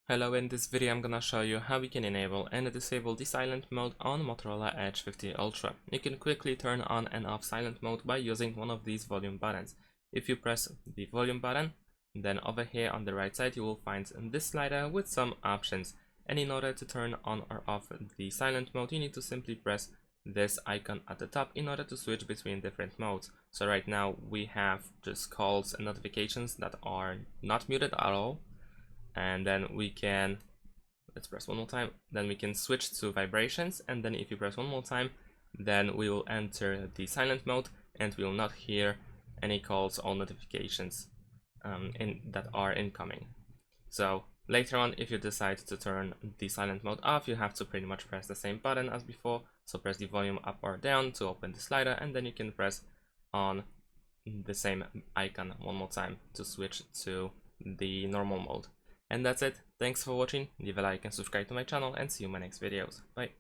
Hello, in this video I'm gonna show you how we can enable and disable the silent mode on Motorola Edge 50 Ultra. You can quickly turn on and off silent mode by using one of these volume buttons. If you press the volume button, then over here on the right side you will find this slider with some options. And in order to turn on or off the silent mode, you need to simply press this icon at the top in order to switch between different modes. So right now we have just calls and notifications that are not muted at all. And then we can, let's press one more time, then we can switch to vibrations, and then if you press one more time, then we will enter the silent mode and we will not hear any calls or notifications that are incoming. So later on, if you decide to turn the silent mode off, you have to pretty much press the same button as before. So press the volume up or down to open the slider, and then you can press on the same icon one more time to switch to the normal mode. And that's it. Thanks for watching. Leave a like and subscribe to my channel, and see you in my next videos. Bye.